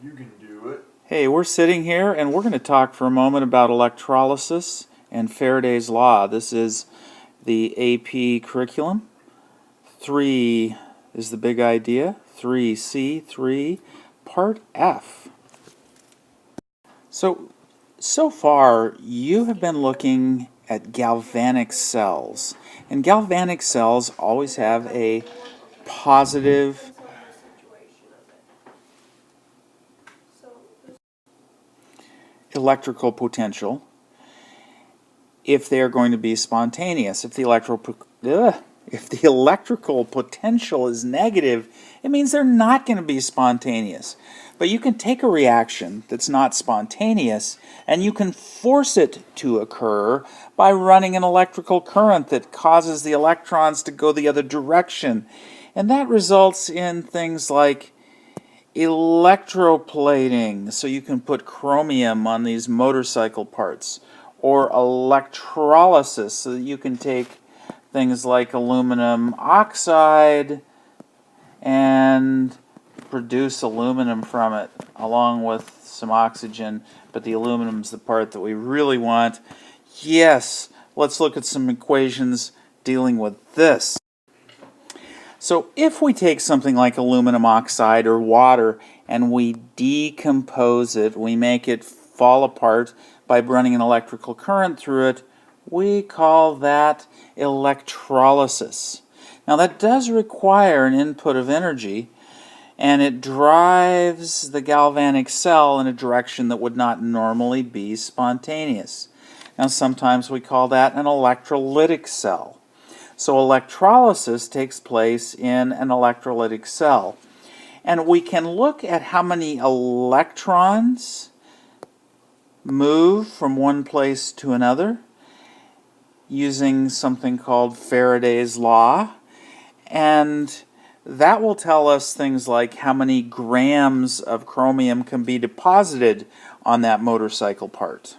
You can do it. Hey, we're sitting here and we're going to talk for a moment about electrolysis and Faraday's law. This is the AP curriculum. 3 is the big idea. 3C, 3, Part F. So far, you have been looking at galvanic cells. And galvanic cells always have a positive electrical potential if they are going to be spontaneous. If the electrical potential is negative, it means they're not going to be spontaneous. But you can take a reaction that's not spontaneous and you can force it to occur by running an electrical current that causes the electrons to go the other direction. And that results in things like electroplating, so you can put chromium on these motorcycle parts, or electrolysis, so that you can take things like aluminum oxide and produce aluminum from it along with some oxygen, but the aluminum's the part that we really want. Yes, let's look at some equations dealing with this. So if we take something like aluminum oxide or water and we decompose it, we make it fall apart by running an electrical current through it, we call that electrolysis. Now that does require an input of energy, and it drives the galvanic cell in a direction that would not normally be spontaneous. Now sometimes we call that an electrolytic cell. So electrolysis takes place in an electrolytic cell. And we can look at how many electrons move from one place to another using something called Faraday's law. And that will tell us things like how many grams of chromium can be deposited on that motorcycle part.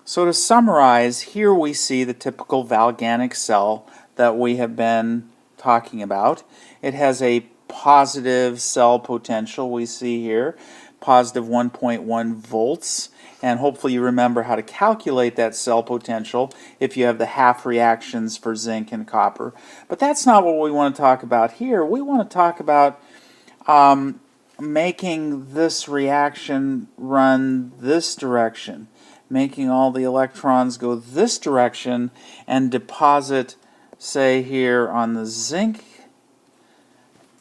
So to summarize, here we see the typical galvanic cell that we have been talking about. It has a positive cell potential, we see here, positive 1.1 volts. And hopefully you remember how to calculate that cell potential if you have the half reactions for zinc and copper. But that's not what we want to talk about here. We want to talk about making this reaction run this direction, making all the electrons go this direction and deposit, say here on the zinc,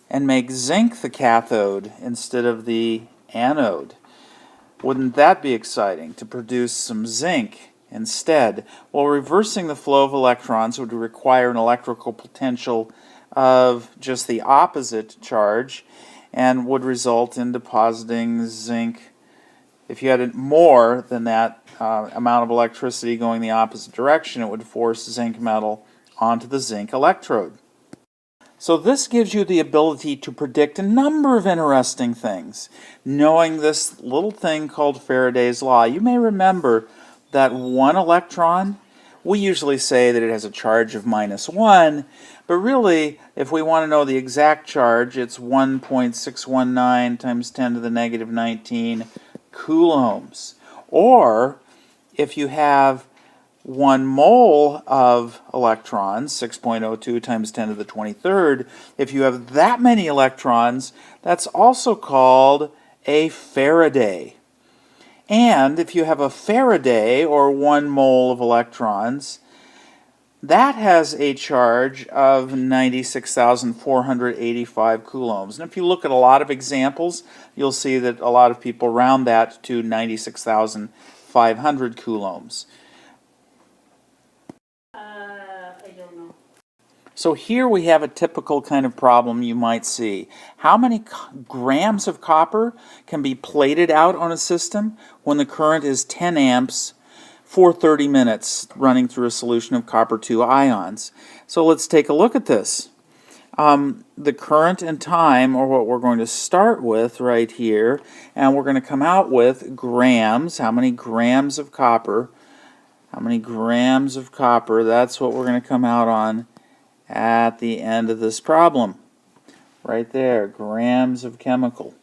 and make zinc the cathode instead of the anode. Wouldn't that be exciting, to produce some zinc instead? Well, reversing the flow of electrons would require an electrical potential of just the opposite charge and would result in depositing zinc. If you had more than that amount of electricity going the opposite direction, it would force zinc metal onto the zinc electrode. So this gives you the ability to predict a number of interesting things, knowing this little thing called Faraday's law. You may remember that one electron, we usually say that it has a charge of -1, but really, if we want to know the exact charge, it's 1.619 times 10 to the negative 19 coulombs. Or if you have 1 mole of electrons, 6.02 times 10 to the 23rd, if you have that many electrons, that's also called a Faraday. And if you have a Faraday, or 1 mole of electrons, that has a charge of 96,485 coulombs. And if you look at a lot of examples, you'll see that a lot of people round that to 96,500 coulombs. I don't know. So here we have a typical kind of problem you might see. How many grams of copper can be plated out on a system when the current is 10 amps for 30 minutes running through a solution of copper 2 ions? So let's take a look at this. The current and time are what we're going to start with right here, and we're going to come out with grams. How many grams of copper? How many grams of copper? That's what we're going to come out on at the end of this problem. Right there, grams of chemical.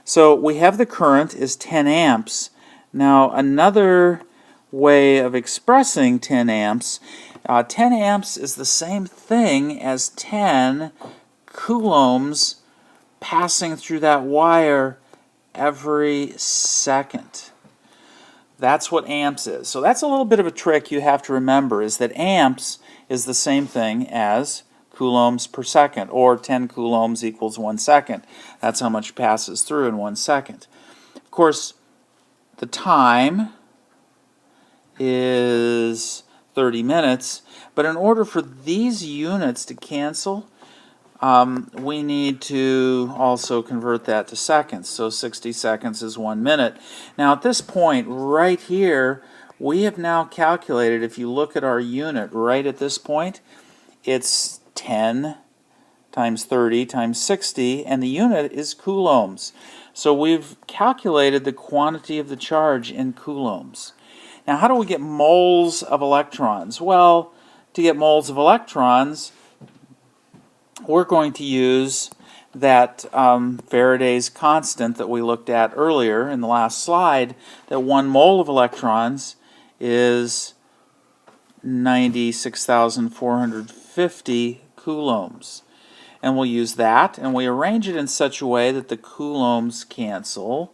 So we have the current is 10 amps. Now another way of expressing 10 amps, 10 amps is the same thing as 10 coulombs passing through that wire every second. That's what amps is. So that's a little bit of a trick you have to remember, is that amps is the same thing as coulombs per second, or 10 coulombs equals 1 second. That's how much passes through in 1 second. Of course, the time is 30 minutes, but in order for these units to cancel, we need to also convert that to seconds. So 60 seconds is 1 minute. Now at this point right here, we have now calculated, if you look at our unit right at this point, it's 10 times 30 times 60, and the unit is coulombs. So we've calculated the quantity of the charge in coulombs. Now how do we get moles of electrons? Well, to get moles of electrons, we're going to use that Faraday's constant that we looked at earlier in the last slide, that 1 mole of electrons is 96,450 coulombs. And we'll use that, and we arrange it in such a way that the coulombs cancel.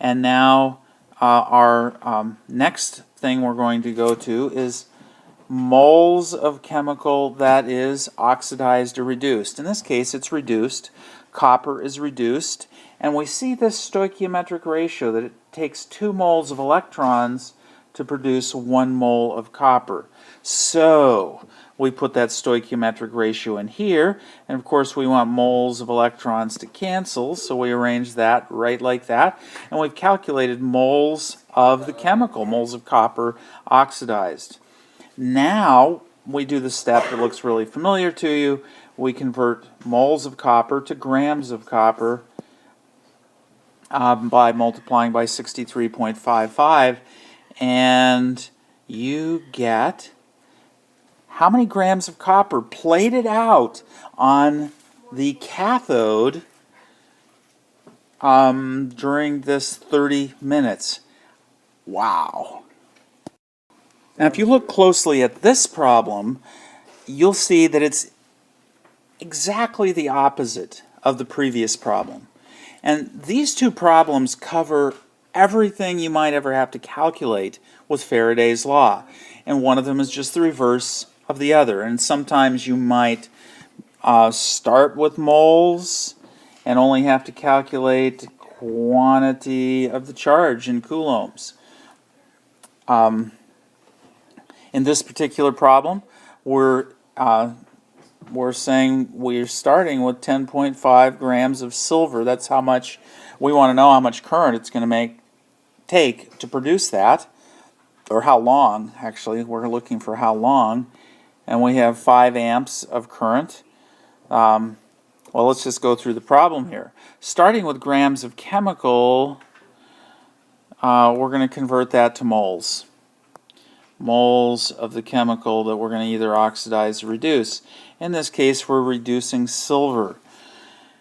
And now our next thing we're going to go to is moles of chemical that is oxidized or reduced. In this case, it's reduced. Copper is reduced. And we see this stoichiometric ratio that it takes 2 moles of electrons to produce 1 mole of copper. So we put that stoichiometric ratio in here, and of course we want moles of electrons to cancel, so we arrange that right like that, and we've calculated moles of the chemical, moles of copper oxidized. Now we do the step that looks really familiar to you. We convert moles of copper to grams of copper by multiplying by 63.55, and you get how many grams of copper plated out on the cathode during this 30 minutes. Wow. Now if you look closely at this problem, you'll see that it's exactly the opposite of the previous problem. And these two problems cover everything you might ever have to calculate with Faraday's law. And one of them is just the reverse of the other. And sometimes you might start with moles and only have to calculate quantity of the charge in coulombs. In this particular problem, we're saying we're starting with 10.5 grams of silver. That's how much we want to know, how much current it's going to take to produce that, or how long. Actually, we're looking for how long, and we have 5 amps of current. Well, let's just go through the problem here. Starting with grams of chemical, we're going to convert that to moles. Moles of the chemical that we're going to either oxidize or reduce. In this case, we're reducing silver.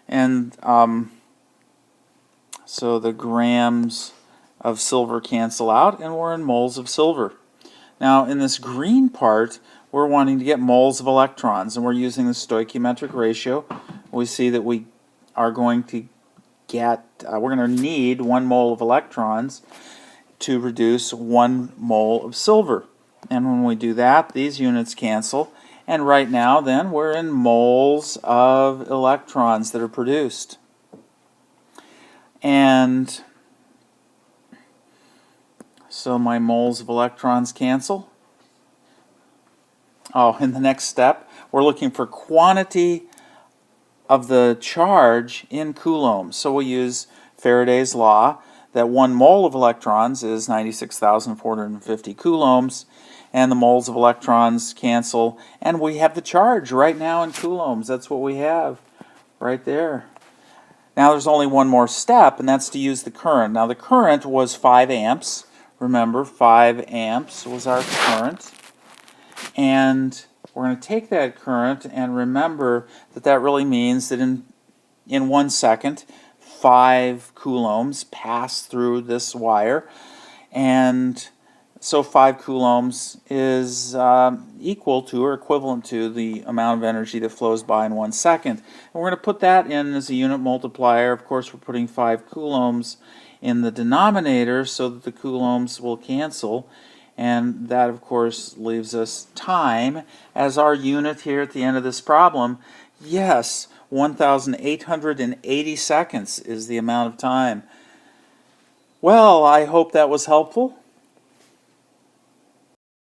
And so the grams of silver cancel out, and we're in moles of silver. Now, in this green part, we're wanting to get moles of electrons, and we're using the stoichiometric ratio. We see that we are going to get, we're going to need 1 mole of electrons to reduce 1 mole of silver. And when we do that, these units cancel. And right now, then, we're in moles of electrons that are produced. And so my moles of electrons cancel. Oh, in the next step, we're looking for quantity of the charge in coulombs. So we use Faraday's law that 1 mole of electrons is 96,450 coulombs, and the moles of electrons cancel, and we have the charge right now in coulombs. That's what we have right there. Now there's only one more step, and that's to use the current. Now the current was 5 amps. Remember, 5 amps was our current. And we're going to take that current and remember that that really means that in 1 second, 5 coulombs pass through this wire, and so 5 coulombs is equal to or equivalent to the amount of energy that flows by in 1 second. And we're going to put that in as a unit multiplier. Of course, we're putting 5 coulombs in the denominator so that the coulombs will cancel. And that, of course, leaves us time as our unit here at the end of this problem. Yes, 1,880 seconds is the amount of time. Well, I hope that was helpful.